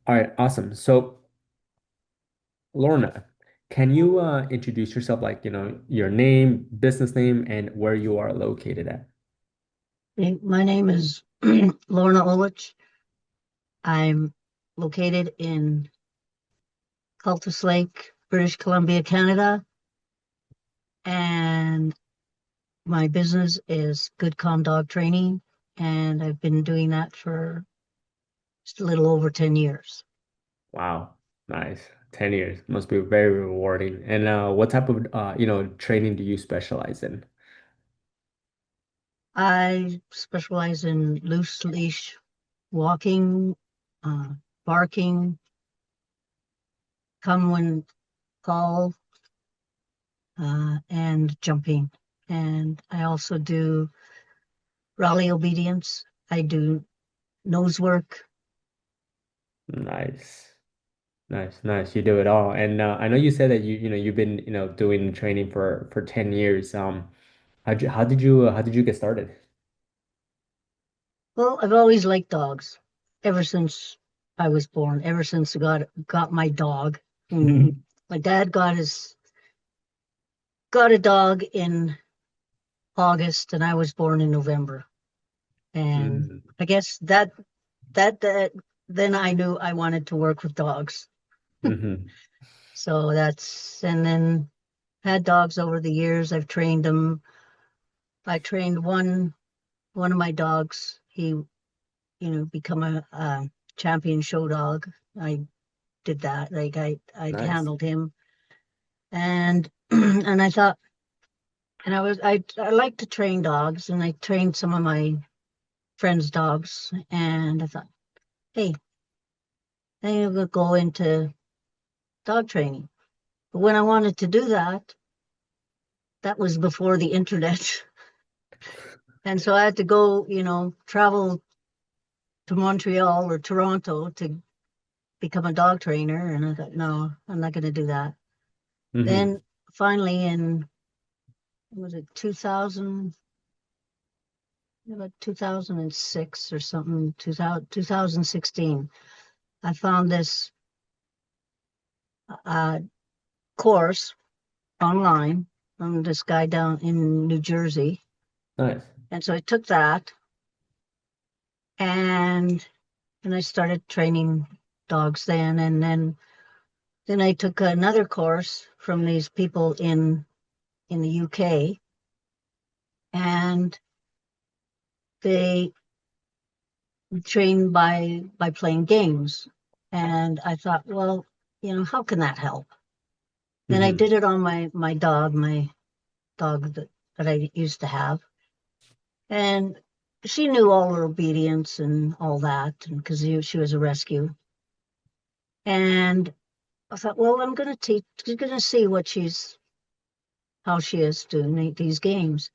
All right, awesome. So, Lorna, can you introduce yourself, like, your name, business name, and where you are located at? My name is Lorna Olich. I'm located in Cultus Lake, British Columbia, Canada, and my business is Good Calm Dog Training, and I've been doing that for just a little over 10 years. Wow, nice. 10 years must be very rewarding. And what type of training do you specialize in? I specialize in loose leash walking, uh, barking, come when called, and jumping. And I also do rally obedience. I do nose work. Nice. Nice, nice. You do it all. And I know you said that you've been, doing training for 10 years. How did you get started? Well, I've always liked dogs ever since I was born, ever since I got my dog. And my dad got a dog in August and I was born in November. And Mm, I guess that then I knew I wanted to work with dogs. hmm. So that's and then had dogs over the years. I've trained them. I trained one of my dogs. He become a champion show dog. I did that. Like I Nice. handled him, and and I thought, and I like to train dogs, and I trained some of my friends' dogs, and I thought, hey, I think I'm gonna go into dog training. But when I wanted to do that, that was before the internet, and so I had to go, travel to Montreal or Toronto to become a dog trainer, and I thought, no, I'm not going to do that. Hmm. Then finally in was it 2000 about 2006 or something 2016 I found this uh, course online from this guy down in New Jersey, Nice. and so I took that and I started training dogs then, and then I took another course from these people in the UK, and they trained by playing games. And I thought, well, how can that help? Then I Hmm. did it on my dog that I used to have. And she knew all her obedience and all that, because she was a rescue. And I thought, well, I'm gonna see how she is doing these games.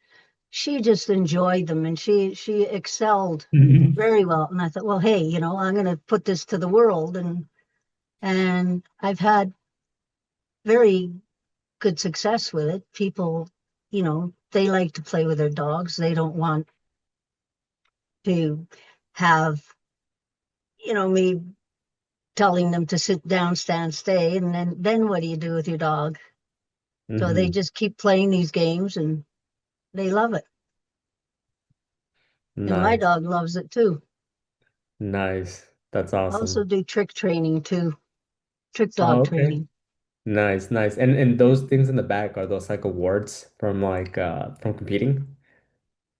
She just enjoyed them, and she excelled very well. And I thought, well, hey, I'm gonna put this to the world, and I've had very good success with it. People, they like to play with their dogs. They don't want to have, me telling them to sit down, stand, stay, and then what do you do with your dog? So they Hmm. just keep playing these games and they love it. And my Nice. dog loves it too. Nice. That's I also awesome. do trick training too, trick Oh, dog okay. training. Nice, nice. And those things in the back, are those like awards from from competing?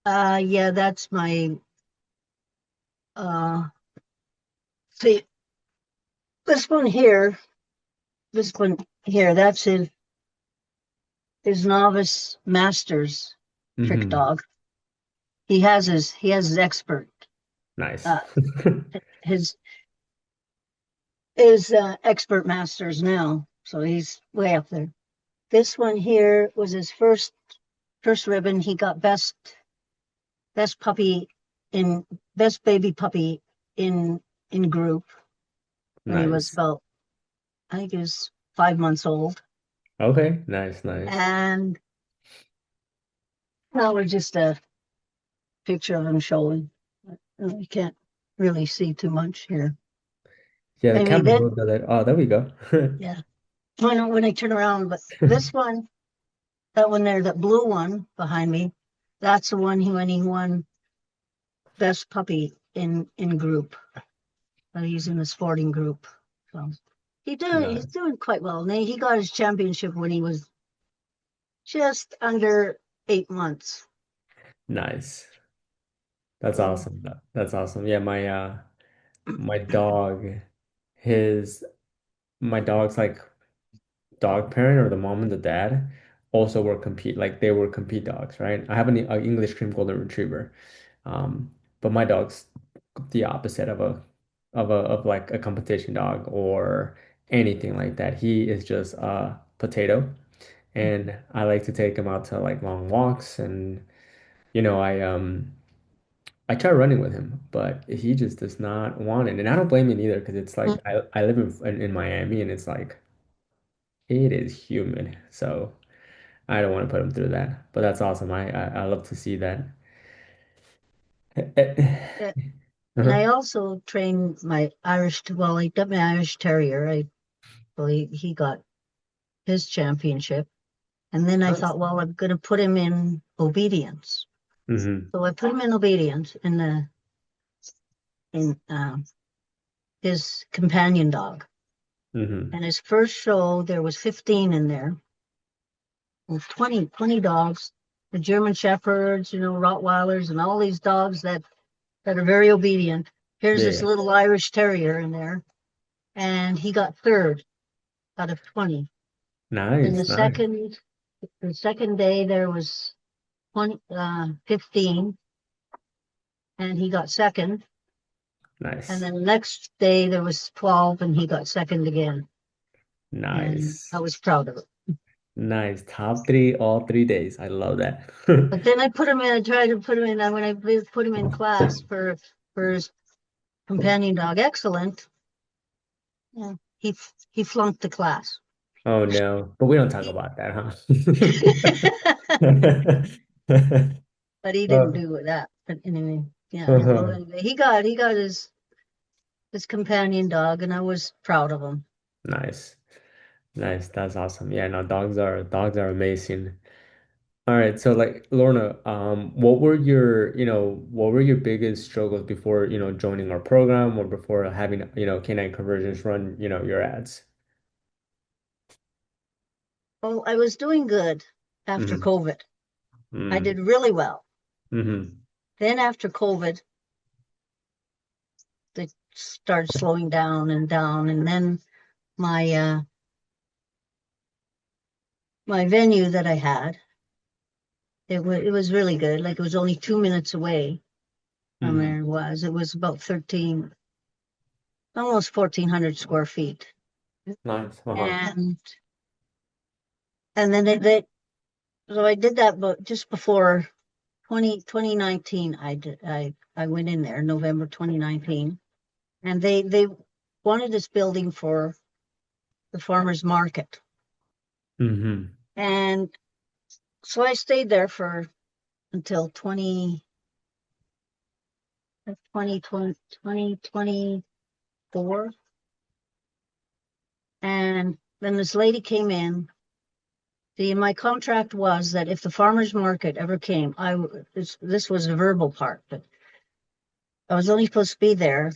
Yeah, that's my uh see this one here, this one here, that's his novice master's trick Hmm. dog. He has his expert. Nice. Uh, his expert masters now, so he's way up there. This one here was his first ribbon. He got best puppy in best baby puppy in group when he was Nice. about, I think he was 5 months old. Okay. Nice, nice. And now we're just a picture of him showing. You can't really see too much here. Yeah, the I mean, camera that, moved a little. Oh, there we go. yeah, when I turn around, but this one, that one there, that blue one behind me, that's the one when he won best puppy in group. He's in the sporting group. So he's Nice. doing quite well. And he got his championship when he was just under 8 months. Nice. That's So awesome. That's awesome. Yeah, my dog, his my dog's like dog parent or the mom and the dad also were compete like they were compete dogs, right? I have an English cream golden retriever. But my dog's the opposite of like a competition dog or anything like that. He is just a potato. And I like to take him out to like long walks and you know, I try running with him, but he just does not want it. And I don't blame him either because it's like I live in Miami and it's like it is humid. So I don't want to put him through that. But that's awesome. I love to see that. yeah. And I Uh-huh. also trained my well, I got my Irish Terrier. Well, he got his championship. And then I Nice. thought, well, I'm going to put him in obedience. Hmm. So I put him in obedience in his companion dog. Hmm. And his first show, there was 15 in there, and 20 dogs, the German Shepherds, Rottweilers, and all these dogs that are very obedient. Here's this Yeah. little Irish Terrier in there, and he got third out of 20. Then Nice, nice, the second day there was 15, and he got second. And nice, then the next day there was 12, and he got second again. And I nice, was proud of it. nice. Top three, all 3 days. I love that. But then I tried to put him in, when I put him in class for his companion dog, excellent. Yeah, he flunked the class. Oh no, but we don't talk He, about that, huh? but he didn't Uh, do that. But anyway, yeah. So uh-huh. anyway, he got his companion dog, and I was proud of him. Nice, nice. That's awesome. Yeah, no, dogs are amazing. All right, so like Lorna, what were your biggest struggles before, joining our program or before having, Canine Conversions run, your ads? Well, I was doing good after Mm-hmm. COVID. I Mm-hmm. did really well. Mm-hmm. Then after COVID, they started slowing down and down, and then my my venue that I had, it was really good. Like, it was only 2 minutes away from Mm-hmm. where it was. It was about 13, almost 1,400 square feet. Nice. Uh-huh. And then so I did that, but just before 2019, I went in there, November 2019, and they wanted this building for the farmers market. Mm-hmm. And so I stayed there for until 2024. And then this lady came in. My contract was that if the farmers market ever came, this was a verbal part, but I was only supposed to be there.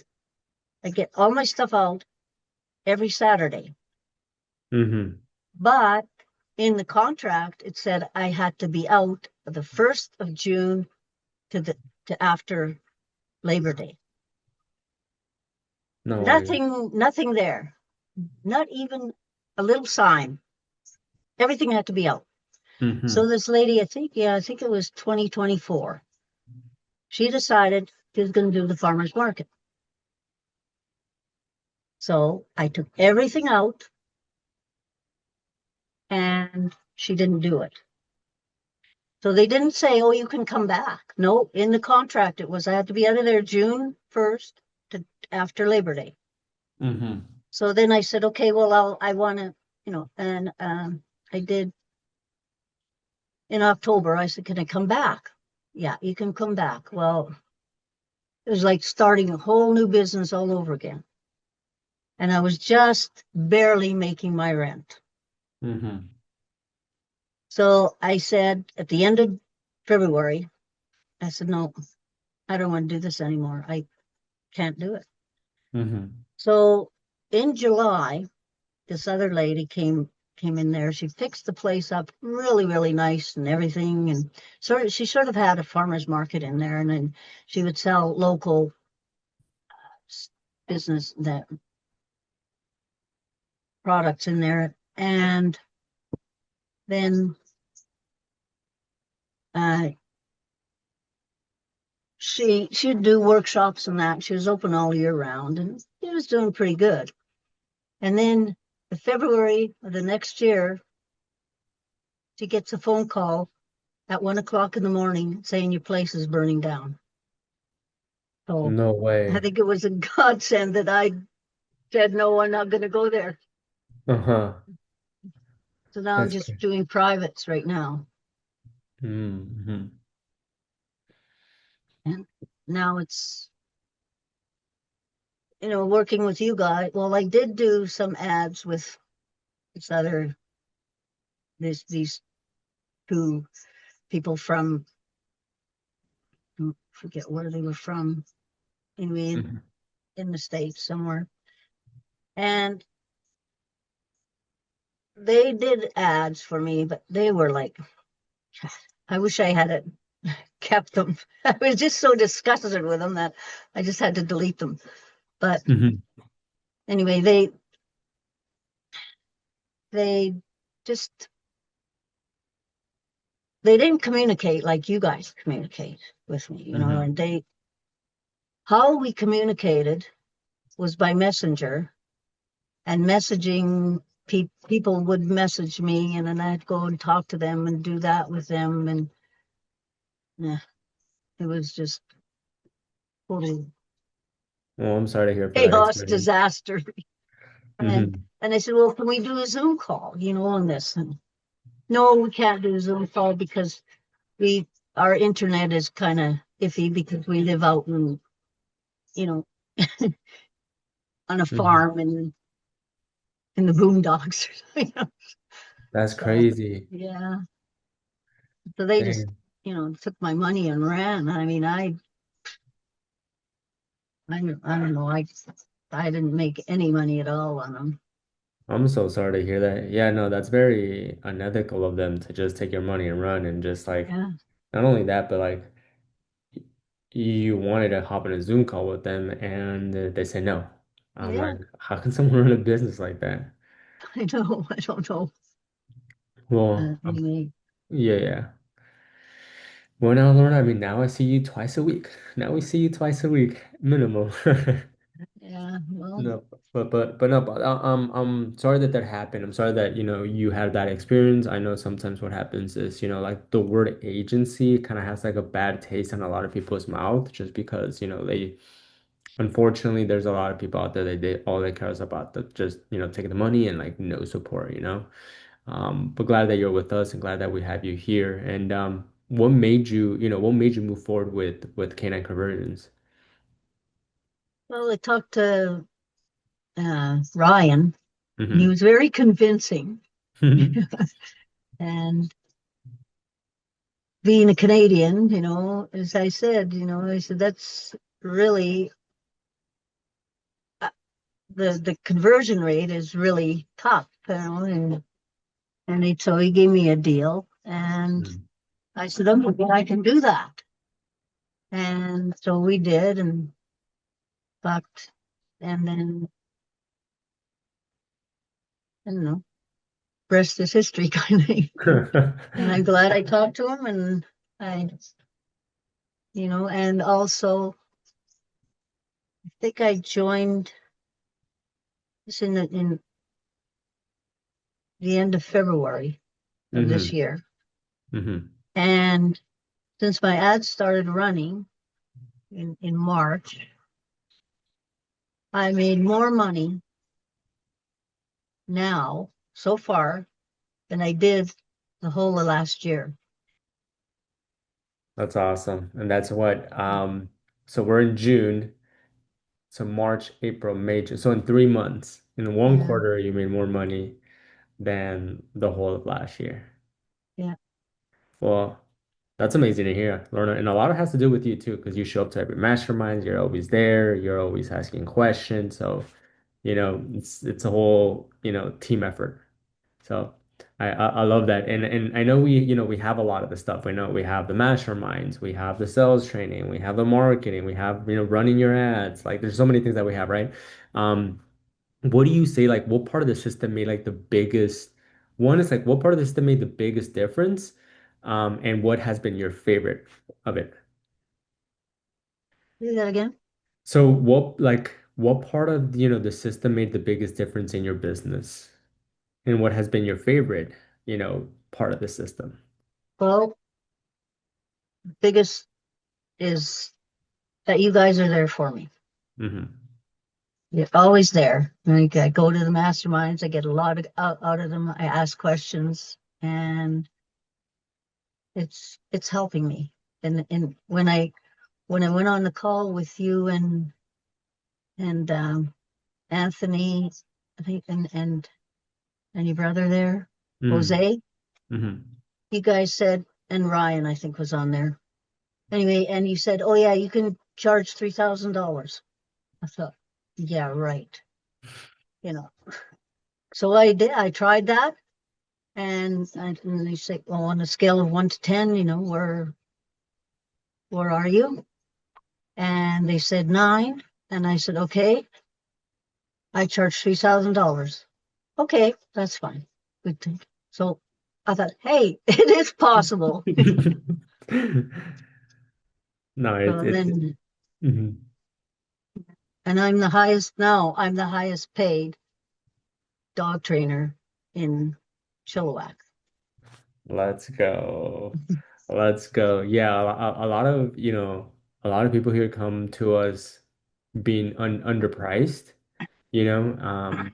I get all my stuff out every Saturday. Mm-hmm. But in the contract, it said I had to be out the 1st of June to after Labor Day. No way. Nothing there. Not even a little sign. Everything had to be out. So Mm-hmm. this lady, I think it was 2024, she decided she was going to do the farmer's market. So I took everything out, and she didn't do it. So they didn't say, oh, you can come back. No, in the contract, it was I had to be out of there June 1st to after Labor Day. Mm-hmm. So then I said, okay, well, I want to, and I did in October. I said, can I come back? Yeah, you can come back. Well, it was like starting a whole new business all over again. and I was just barely making my rent. Hmm. So I said at the end of February, I said, no, I don't want to do this anymore. I can't do it. Hmm. So in July, this other lady came in there. She fixed the place up really, really nice and everything. And she sort of had a farmer's market in there, and then she would sell local business that products in there. And then uh, she'd do workshops and that. She was open all year round, and she was doing pretty good. And then in February of the next year, she gets a phone call at 1 o'clock in the morning saying your place is burning down. So No I way. think it was a godsend that I said, no, I'm not going to go there. Uh-huh. So now I'm That's just crazy. doing privates right now. Hmm. And now it's, working with you guys. Well, I did do some ads with this other, these two people from, I forget where they were from, anyway, Hmm. in the States somewhere. And they did ads for me, but they were like, I wish I had it kept them. I was just so disgusted with them that I just had to delete them. But Hmm. anyway, they just they didn't communicate like you guys communicate with me, Hmm. and how we communicated was by messenger and messaging people would message me and then I'd go and talk to them and do that with them and yeah, it was just total Well, I'm sorry to hear for that chaos, experience. disaster. And Hmm. and I said, well, can we do a Zoom call, on this? And no, we can't do a Zoom call because we our internet is kind of iffy because we live out you know, on a Hmm. farm and in the boondocks. That's So crazy. yeah, so they just Dang. took my money and ran. I mean, I don't know. I didn't make any money at all on them. I'm so sorry to hear that. Yeah, no, that's very unethical of them to just take your money and run and just like Yeah, not only that, but like you wanted to hop on a Zoom call with them and they say no. I'm yeah. like, how can someone run a business like that? I know. I don't know. Well, Anyway, yeah, yeah. Well, now, Lorna, I mean, now I see you twice a week. Now we see you twice a week, minimum. yeah. Well, No, but no, but I'm sorry that that happened. I'm sorry that you had that experience. I know sometimes what happens is like the word agency kind of has like a bad taste in a lot of people's mouth just because they unfortunately there's a lot of people out there that they all they care is about the just taking the money and like no support. But glad that you're with us and glad that we have you here. And what made you move forward with Canine Conversions? well, I talked to Ryan. And he Hmm. was very convincing. And being a Canadian, as I said, I said that's really the conversion rate is really tough, so he gave me a deal, and I said, okay, I can do that, and so we did, and talked, and then I don't know, rest is history, kind of. And I'm glad I talked to him, and I, and also I think I joined this in the end of February of this Hmm. year. Hmm. And since my ads started running in March, I made more money now so far than I did the whole of last year. That's awesome. And that's what so we're in June. So March, April, May, June. So in 3 months, in one Yeah, quarter, you made more money than the whole of last year. yeah. Well, that's amazing to hear, Lorna. And a lot of it has to do with you too, because you show up to every mastermind, you're always there, you're always asking questions. So, it's a whole, team effort. So I love that. And I know we have a lot of the stuff. We know we have the masterminds, we have the sales training, we have the marketing, we have, running your ads. Like there's so many things that we have, right? Um, what do you say, like what part of the system made like the biggest one is like what part of the system made the biggest difference? And what has been your favorite of it? Do that again. So what part of the system made the biggest difference in your business? And what has been your favorite, part of the system? Well, biggest is that you guys are there for me. Hmm. You're always there. Like I go to the masterminds, I get a lot out of them. I ask questions, and it's helping me. And when I went on the call with you and Anthony, I think, and your brother there, Mm. Jose, Hmm. you guys said, and Ryan, I think was on there. Anyway, and you said, oh yeah, you can charge $3,000. I thought, yeah, right. You know, so I did. I tried that, and they say, well, on a scale of 1 to 10, where are you? And they said 9, and I said, okay, I charge $3,000. Okay, that's fine. Good thing. So I thought, hey, it is possible. No, So then, mhm. and I'm the highest now. I'm the highest paid dog trainer in Chilliwack. Let's go. Let's go. Yeah, a lot of, a lot of people here come to us being underpriced, you know.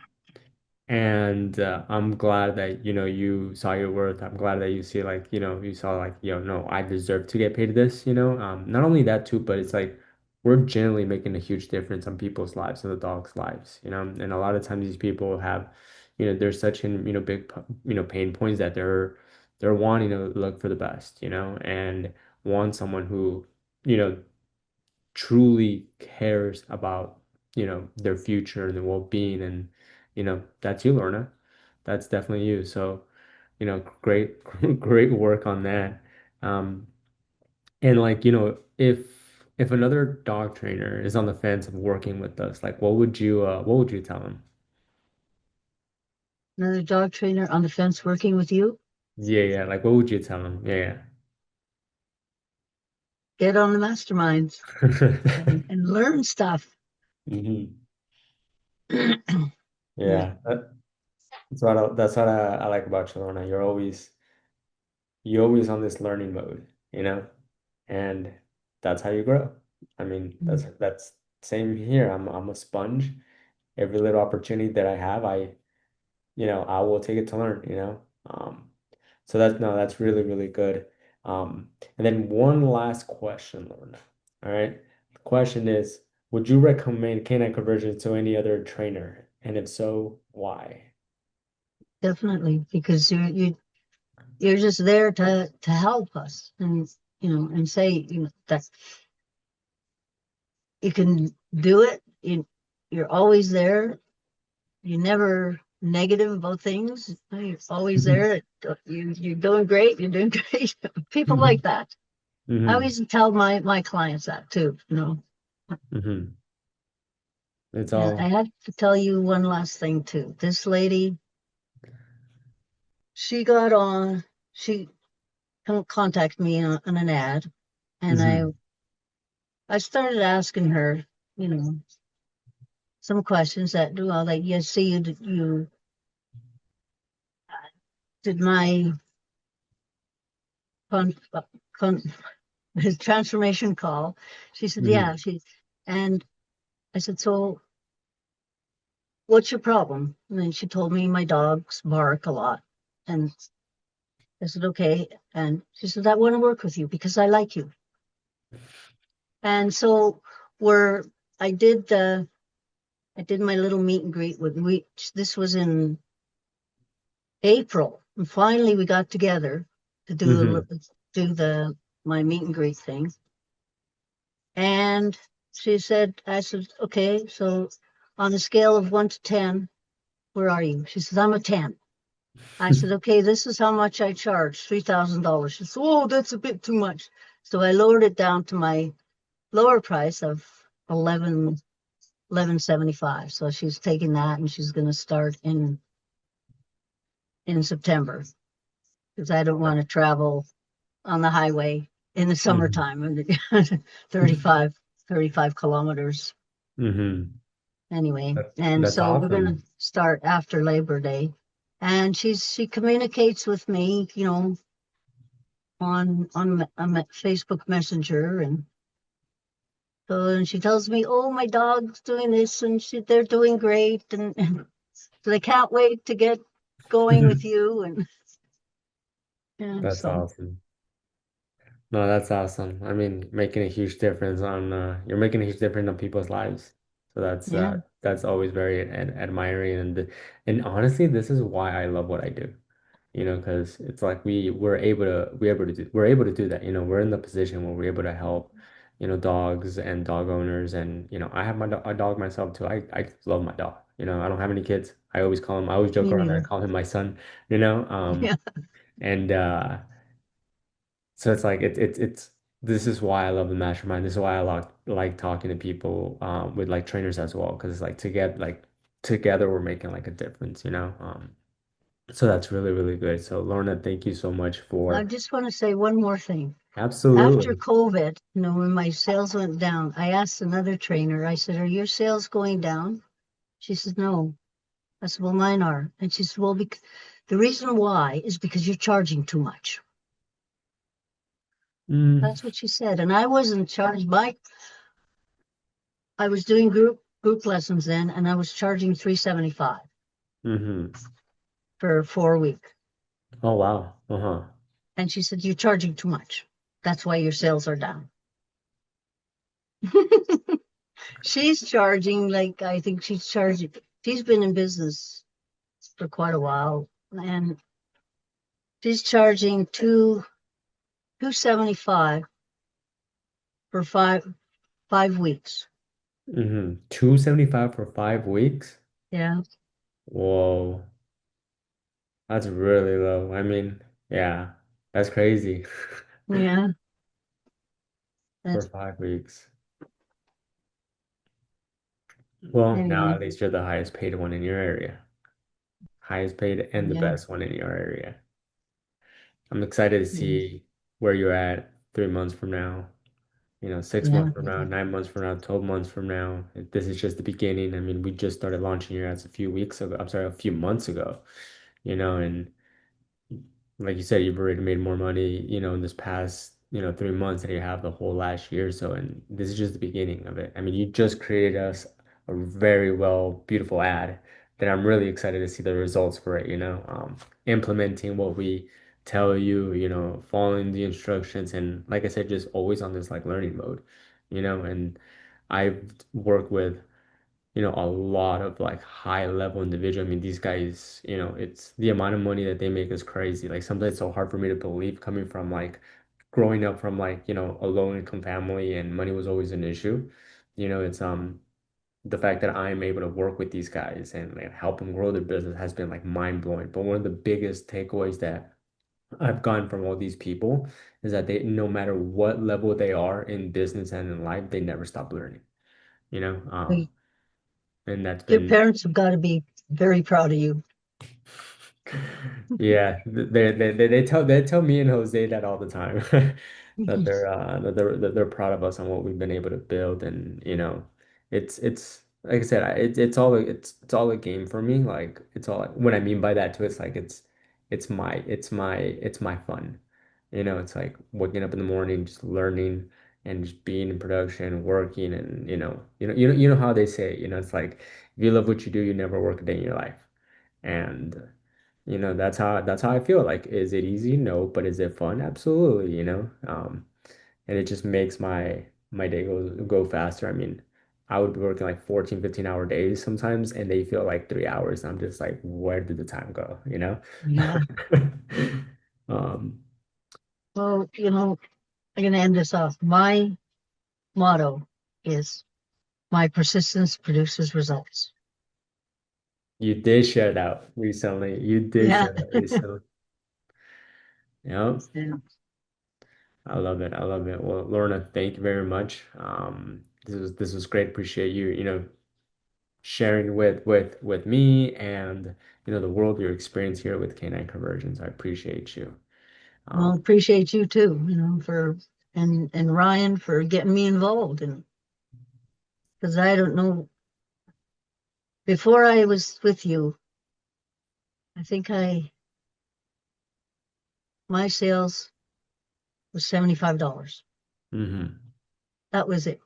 And I'm glad that, you saw your worth. I'm glad that you see like, you saw like, no, I deserve to get paid this, Not only that too, but it's like we're generally making a huge difference on people's lives and the dogs' lives, And a lot of times these people have, there's such in, big, pain points that they're wanting to look for the best, and want someone who, you know, truly cares about, their future and their well-being. And, that's you, Lorna. That's definitely you. So, great, great work on that. Um, and like, if another dog trainer is on the fence of working with us, like what would you tell them? Another dog trainer on the fence working with you. Yeah, yeah. Like what would you tell them? Yeah, Get on the masterminds yeah. and learn stuff. Hmm. Yeah. Yeah. That's what I like about you, Lorna. You're always on this learning mode, and that's how you grow. I mean, that's same here. I'm a sponge. Every little opportunity that I have, I will take it to learn, So that's really, really good. And then one last question, Lorna. All right. The question is, would you recommend Canine Conversions to any other trainer? And if so, why? Definitely, because you're just there to help us, and say that you can do it. You're always there. You're never negative about things. You're always there. You're doing great. You're doing great. People like that. I Hmm. always tell my clients that too. Hmm. It's And I all. have to tell you one last thing too. This lady, she got on. She contacted me on an ad, and I Hmm. I started asking her, you know, some questions that, well, like, you see, you did my con, con, his transformation call. She said, yeah. Hmm. And I said, so what's your problem? And then she told me my dogs bark a lot. And I said, okay. And she said, I want to work with you because I like you. And so we're I did my little meet and greet with we. This was in April, and finally we got together to Hmm. do the my meet and greet thing. And I said, okay, so on a scale of 1 to 10, where are you? She says, I'm a 10. I said, okay, this is how much I charge, $3,000. She said, oh, that's a bit too much. So I lowered it down to my lower price of 1175. So she's taking that and she's going to start in September because I don't want to travel on the highway in the Hmm. summertime and 35, 35 kilometers Hmm. anyway. And That's so we're going awesome. to start after Labor Day. And she communicates with me, on Facebook Messenger, and so and she tells me, "Oh, my dog's doing this, and they're doing great, and so they can't wait to get going with you." And yeah, That's so awesome. No, that's awesome. I mean, making a huge difference on you're making a huge difference on people's lives. So yeah, that's always very ad admiring and honestly, this is why I love what I do. You know, because it's like we're able to do that. You know, we're in the position where we're able to help, dogs and dog owners and I have a dog myself too. I love my dog. You know, I don't have any kids. I always joke me around that I neither. call him my son, you know. Yeah, And so it's like it's this is why I love the mastermind. This is why I like talking to people with like trainers as well because it's like together we're making like a difference, you know. So that's really really good. So Lorna, thank you so much I for just want to say one more thing. After absolutely. COVID, when my sales went down, I asked another trainer. I said, "Are your sales going down?" She said, "No." I said, "Well, mine are." And she said, "Well, the reason why is because you're charging too much." Mm, That's what she said. And I wasn't charged by, I was doing group lessons then, and I was charging 375 hmm. for 4 week. Oh wow. Uh-huh. And she said, "You're charging too much. That's why your sales are down." She's charging like I think she's been in business for quite a while, and she's charging 275 for five weeks. 275 for 5 weeks. Yeah, Whoa, that's really low. I mean, yeah, that's crazy. yeah. For That's 5 weeks. Well, now anyway. at least you're the highest paid one in your area. Highest paid and the Yeah, best one in your area. I'm excited to yeah, see where you're at 3 months from now, 6 months yeah. from now, 9 months from now, 12 months from now. This is just the beginning. I mean, we just started launching your ads a few weeks ago. I'm sorry, a few months ago, and like you said, you've already made more money, in this past, 3 months than you have the whole last year. So, and this is just the beginning of it. I mean, you just created us a very well, beautiful ad that I'm really excited to see the results for it, implementing what we tell you, following the instructions. And like I said, just always on this like learning mode, and I've worked with a lot of like high level individual. I mean, these guys, it's the amount of money that they make is crazy. Like sometimes it's so hard for me to believe coming from like growing up from like, a low income family and money was always an issue. It's the fact that I'm able to work with these guys and like, help them grow their business has been like mind blowing. But one of the biggest takeaways that I've gotten from all these people is that they, no matter what level they are in business and in life, they never stop learning, you know? Well, And that's your been parents have got to be very proud of you. yeah, they tell me and Jose that all the time that they're proud of us on what we've been able to build and it's like I said it's all a game for me like it's all what I mean by that too it's like it's my fun it's like waking up in the morning just learning and just being in production working and you know how they say it's like if you love what you do you never work a day in your life and that's how I feel. Like, is it easy? No, but is it fun? Absolutely, and it just makes my day go faster. I mean, I would be working like 14, 15-hour days sometimes, and they feel like 3 hours. I'm just like, where did the time go? You know? Yeah. Um, Well, I'm going to end this off. My motto is my persistence produces results. you did share that recently. You did Yeah. share that recently. Yep. So, I love it. I love it. Well, Lorna, thank you very much. This was great. Appreciate you, sharing with me and the world your experience here with Canine Conversions. I appreciate you. well, Um, appreciate you too, for and Ryan for getting me involved, and because I don't know, before I was with you, I think I my sales was $75. mhm, That was it.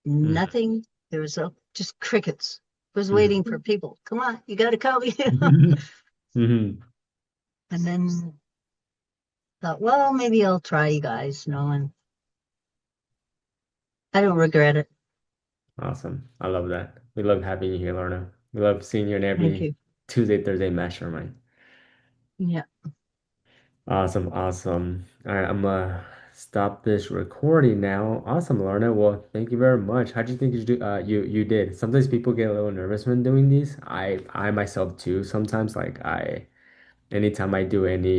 mhm, Nothing. There was just crickets. I was mhm. waiting for people. Come on, you got to come. Mhm. And then thought, well, maybe I'll try you guys, and I don't regret it. Awesome. I love that. We love having you here, Lorna. We love seeing you in Thank every you. Tuesday, Thursday mastermind. Yeah. Awesome, awesome. All right, I'm gonna stop this recording now. Awesome, Lorna. Well, thank you very much. How do you think you did? Sometimes people get a little nervous when doing these. I myself too. Sometimes like anytime I do any